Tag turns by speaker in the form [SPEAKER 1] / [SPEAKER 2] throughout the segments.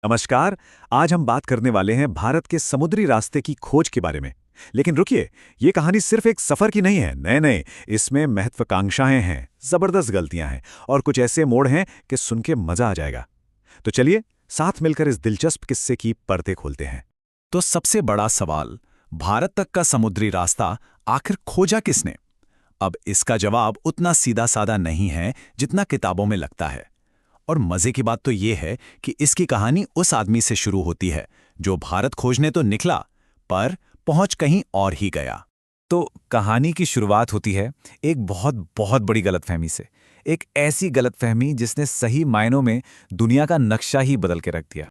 [SPEAKER 1] नमस्कार। आज हम बात करने वाले हैं भारत के समुद्री रास्ते की खोज के बारे में। लेकिन रुकिए, ये कहानी सिर्फ एक सफर की नहीं है। नए नए इसमें महत्वाकांक्षाएं हैं, जबरदस्त गलतियां हैं और कुछ ऐसे मोड़ हैं कि सुन के मजा आ जाएगा। तो चलिए साथ मिलकर इस दिलचस्प किस्से की परतें खोलते हैं।
[SPEAKER 2] तो सबसे बड़ा सवाल, भारत तक का समुद्री रास्ता आखिर खोजा किसने? अब इसका जवाब उतना सीधा साधा नहीं है जितना किताबों में लगता है। और मजे की बात तो यह है कि इसकी कहानी उस आदमी से शुरू होती है जो भारत खोजने तो निकला, पर पहुंच कहीं और ही गया।
[SPEAKER 3] तो कहानी की शुरुआत होती है एक बहुत बहुत बड़ी गलतफहमी से। एक ऐसी गलतफहमी जिसने सही मायनों में दुनिया का नक्शा ही बदल के रख दिया।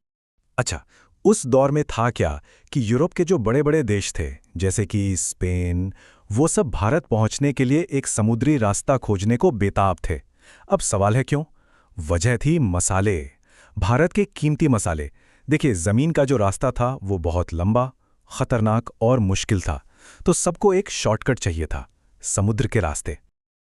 [SPEAKER 1] अच्छा, उस दौर में था क्या कि यूरोप के जो बड़े बड़े देश थे, जैसे कि स्पेन, वो सब भारत पहुंचने के लिए एक समुद्री रास्ता खोजने को बेताब थे। अब सवाल है क्यों? वजह थी मसाले, भारत के कीमती मसाले। देखिए, जमीन का जो रास्ता था वो बहुत लंबा, खतरनाक और मुश्किल था, तो सबको एक शॉर्टकट चाहिए था, समुद्र के रास्ते।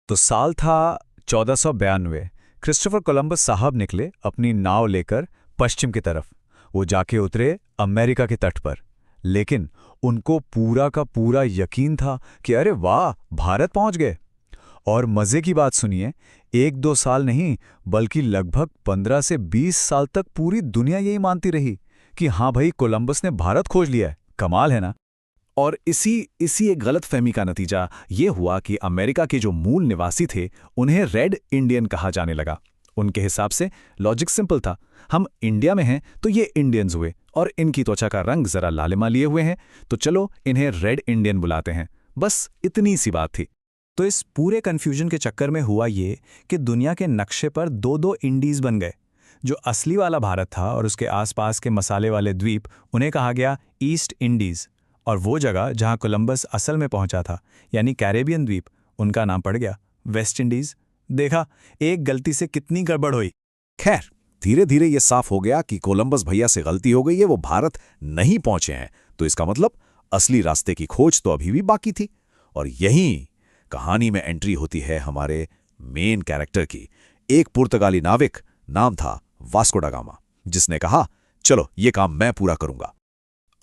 [SPEAKER 3] तो साल था 1492। क्रिस्टोफर कोलंबस साहब निकले अपनी नाव लेकर पश्चिम की तरफ। वो जाके उतरे अमेरिका के तट पर। लेकिन उनको पूरा का पूरा यकीन था कि अरे वाह, भारत पहुंच गए। और मजे की बात सुनिए, 1-2 साल नहीं बल्कि लगभग 15 से 20 साल तक पूरी दुनिया यही मानती रही कि हाँ भाई, कोलंबस ने भारत खोज लिया है। कमाल है ना?
[SPEAKER 2] और इसी एक गलतफहमी का नतीजा ये हुआ कि अमेरिका के जो मूल निवासी थे उन्हें रेड इंडियन कहा जाने लगा। उनके हिसाब से लॉजिक सिंपल था, हम इंडिया में हैं तो ये इंडियंस हुए, और इनकी त्वचा का रंग जरा लालिमा लिए हुए हैं, तो चलो इन्हें रेड इंडियन बुलाते हैं। बस इतनी सी बात थी। तो इस पूरे कन्फ्यूजन के चक्कर में हुआ ये कि दुनिया के नक्शे पर दो दो इंडीज बन गए। जो असली वाला भारत था और उसके आसपास के मसाले वाले द्वीप, उन्हें कहा गया ईस्ट इंडीज। और वो जगह जहां कोलंबस असल में पहुंचा था, यानी कैरेबियन द्वीप, उनका नाम पड़ गया वेस्ट इंडीज। देखा, एक गलती से कितनी गड़बड़ हुई।
[SPEAKER 4] खैर, धीरे धीरे ये साफ हो गया कि कोलंबस भैया से गलती हो गई है, वो भारत नहीं पहुंचे हैं। तो इसका मतलब असली रास्ते की खोज तो अभी भी बाकी थी। और यहीं कहानी में एंट्री होती है हमारे मेन कैरेक्टर की, एक पुर्तगाली नाविक, नाम था वास्को डा गामा, जिसने कहा चलो ये काम मैं पूरा करूंगा।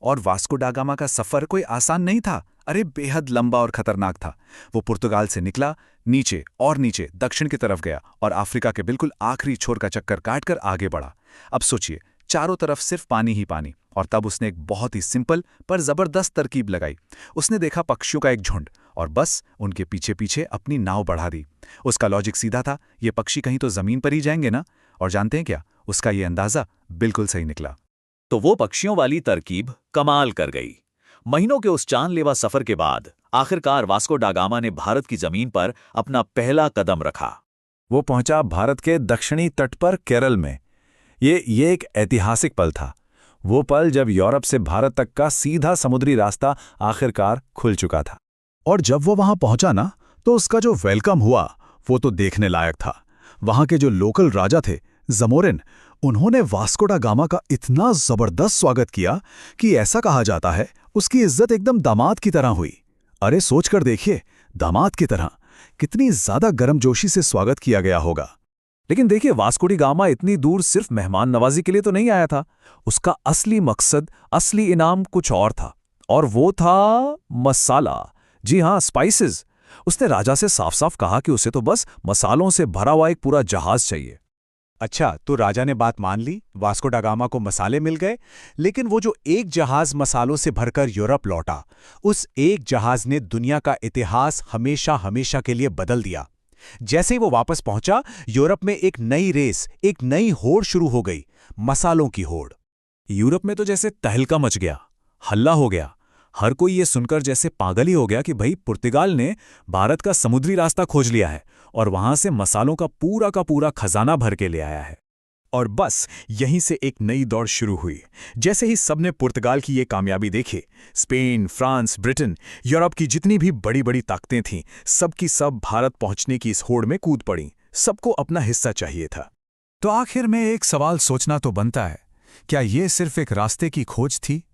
[SPEAKER 2] और वास्को डा गामा का सफर कोई आसान नहीं था। अरे बेहद लंबा और खतरनाक था। वो पुर्तगाल से निकला, नीचे और नीचे दक्षिण की तरफ गया और अफ्रीका के बिल्कुल आखिरी छोर का चक्कर काटकर आगे बढ़ा। अब सोचिए, चारों तरफ सिर्फ पानी ही पानी। और तब उसने एक बहुत ही सिंपल पर जबरदस्त तरकीब लगाई। उसने देखा पक्षियों का एक झुंड और बस उनके पीछे पीछे अपनी नाव बढ़ा दी। उसका लॉजिक सीधा था, ये पक्षी कहीं तो जमीन पर ही जाएंगे ना। और जानते हैं क्या, उसका ये अंदाजा बिल्कुल सही निकला।
[SPEAKER 5] तो वो पक्षियों वाली तरकीब कमाल कर गई। महीनों के उस जानलेवा सफर के बाद आखिरकार वास्को डा गामा ने भारत की जमीन पर अपना पहला कदम रखा।
[SPEAKER 3] वो पहुंचा भारत के दक्षिणी तट पर, केरल में। ये एक ऐतिहासिक पल था। वो पल जब यूरोप से भारत तक का सीधा समुद्री रास्ता आखिरकार खुल चुका था।
[SPEAKER 2] और जब वो वहां पहुंचा ना, तो उसका जो वेलकम हुआ वो तो देखने लायक था। वहां के जो लोकल राजा थे, जमोरिन, उन्होंने वास्को डा गामा का इतना जबरदस्त स्वागत किया कि ऐसा कहा जाता है उसकी इज्जत एकदम दामाद की तरह हुई। अरे सोचकर देखिए, दामाद की तरह कितनी ज्यादा गर्मजोशी से स्वागत किया गया होगा।
[SPEAKER 3] लेकिन देखिए, वास्को डी गामा इतनी दूर सिर्फ मेहमान नवाजी के लिए तो नहीं आया था। उसका असली मकसद, असली इनाम कुछ और था, और वो था मसाला। जी हाँ, स्पाइसेस। उसने राजा से साफ साफ कहा कि उसे तो बस मसालों से भरा हुआ एक पूरा जहाज चाहिए।
[SPEAKER 1] अच्छा, तो राजा ने बात मान ली, वास्को डा गामा को मसाले मिल गए। लेकिन वो जो एक जहाज मसालों से भरकर यूरोप लौटा, उस एक जहाज ने दुनिया का इतिहास हमेशा हमेशा के लिए बदल दिया। जैसे ही वो वापस पहुंचा, यूरोप में एक नई रेस, एक नई होड़ शुरू हो गई, मसालों की होड़।
[SPEAKER 3] यूरोप में तो जैसे तहलका मच गया, हल्ला हो गया। हर कोई ये सुनकर जैसे पागल ही हो गया कि भाई, पुर्तगाल ने भारत का समुद्री रास्ता खोज लिया है और वहां से मसालों का पूरा खजाना भर के ले आया है।
[SPEAKER 2] और बस यहीं से एक नई दौड़ शुरू हुई। जैसे ही सबने पुर्तगाल की ये कामयाबी देखी, स्पेन, फ्रांस, ब्रिटेन, यूरोप की जितनी भी बड़ी बड़ी ताकतें थीं, सबकी सब भारत पहुंचने की इस होड़ में कूद पड़ी। सबको अपना हिस्सा चाहिए था। तो आखिर में एक सवाल सोचना तो बनता है, क्या ये सिर्फ एक रास्ते की खोज थी,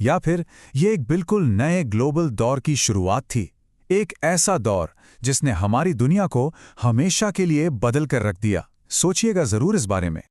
[SPEAKER 2] या फिर ये एक बिल्कुल नए ग्लोबल दौर की शुरुआत थी? एक ऐसा दौर जिसने हमारी दुनिया को हमेशा के लिए बदल कर रख दिया। सोचिएगा जरूर इस बारे में।